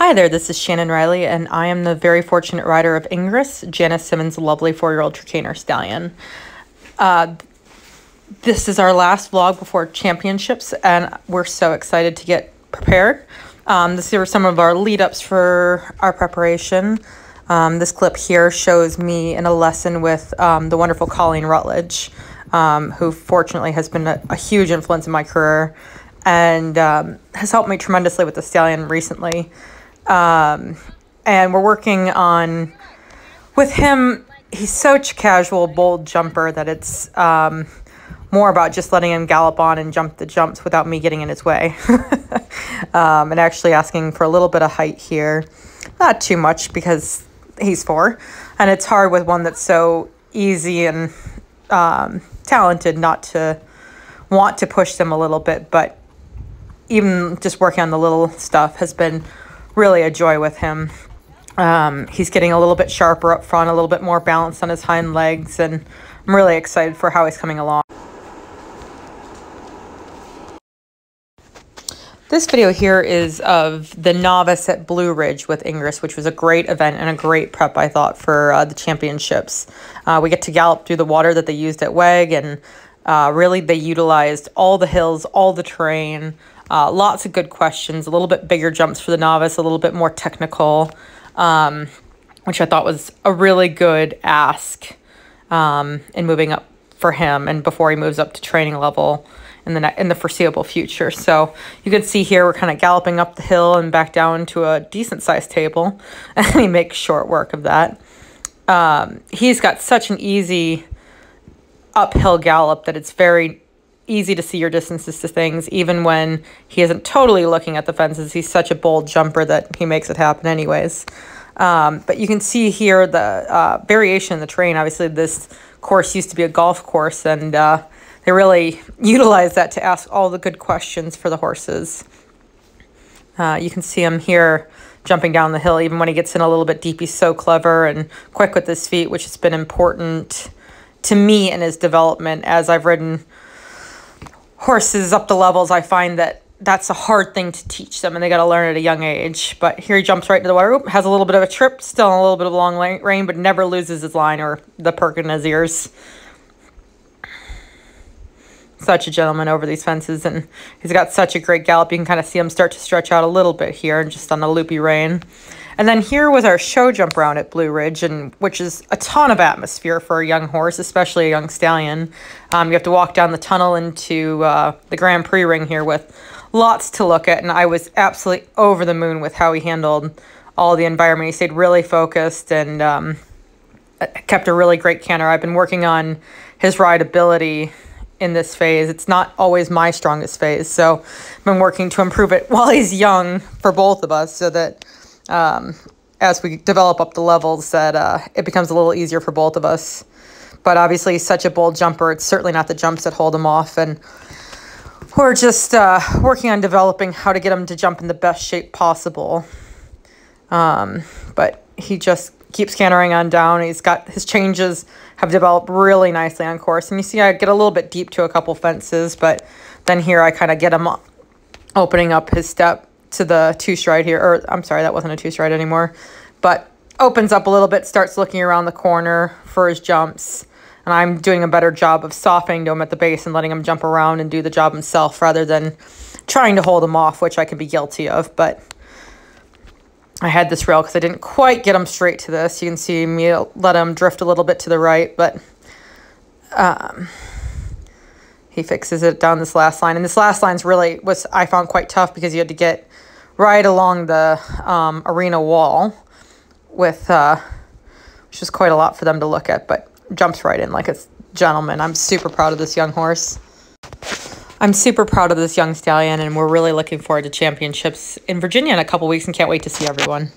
Hi there, this is Shannon Riley, and I am the very fortunate rider of Ingress, Janice Simmons' lovely 4-year-old Trakehner stallion. This is our last vlog before championships, and we're so excited to get prepared. These are some of our lead-ups for our preparation. This clip here shows me in a lesson with the wonderful Colleen Rutledge, who fortunately has been a huge influence in my career and has helped me tremendously with the stallion recently. And we're working on, with him, he's such a casual, bold jumper that it's more about just letting him gallop on and jump the jumps without me getting in his way. And actually asking for a little bit of height here. Not too much because he's 4. And it's hard with one that's so easy and talented not to want to push them a little bit. But even just working on the little stuff has been really a joy with him. He's getting a little bit sharper up front, a little bit more balanced on his hind legs, and I'm really excited for how he's coming along. This video here is of the Novice at Blue Ridge with Ingress, which was a great event and a great prep, I thought, for the championships. We get to gallop through the water that they used at WEG, and really they utilized all the hills, all the terrain, lots of good questions, a little bit bigger jumps for the novice, a little bit more technical, which I thought was a really good ask in moving up for him and before he moves up to training level in the foreseeable future. So you can see here we're kind of galloping up the hill and back down to a decent sized table, and he makes short work of that. He's got such an easy uphill gallop that it's very easy to see your distances to things, even when he isn't totally looking at the fences. He's such a bold jumper that he makes it happen anyways. But you can see here the variation in the terrain. Obviously, this course used to be a golf course, and they really utilize that to ask all the good questions for the horses. You can see him here jumping down the hill. Even when he gets in a little bit deep, he's so clever and quick with his feet, which has been important to me in his development. As I've ridden horses up the levels, I find that that's a hard thing to teach them, and they got to learn at a young age. But here he jumps right into the water. Oop, has a little bit of a trip, still a little bit of a long rein, but never loses his line or the perk in his ears. Such a gentleman over these fences, and he's got such a great gallop. You can kind of see him start to stretch out a little bit here, just on a loopy rein. And then here was our show jump round at Blue Ridge, and which is a ton of atmosphere for a young horse, especially a young stallion. You have to walk down the tunnel into the Grand Prix ring here with lots to look at, and I was absolutely over the moon with how he handled all the environment. He stayed really focused and kept a really great canter. I've been working on his rideability in this phase. It's not always my strongest phase, so I've been working to improve it while he's young for both of us, so that as we develop up the levels, that it becomes a little easier for both of us. But obviously he's such a bold jumper. It's certainly not the jumps that hold him off, and we're just working on developing how to get him to jump in the best shape possible. But he just keeps cantering on down. He's got his changes have developed really nicely on course. And you see I get a little bit deep to a couple fences, but then here I kind of get him opening up his step to the 2-stride here. Or I'm sorry, that wasn't a 2-stride anymore. But opens up a little bit, starts looking around the corner for his jumps. And I'm doing a better job of softening to him at the base and letting him jump around and do the job himself rather than trying to hold him off, which I can be guilty of. But I had this rail because I didn't quite get him straight to this. You can see me let him drift a little bit to the right, but he fixes it down this last line. And this last line's really was, I found, quite tough because you had to get right along the arena wall with, which is quite a lot for them to look at, but jumps right in like a gentleman. I'm super proud of this young horse. I'm super proud of this young stallion, and we're really looking forward to championships in Virginia in a couple weeks and can't wait to see everyone.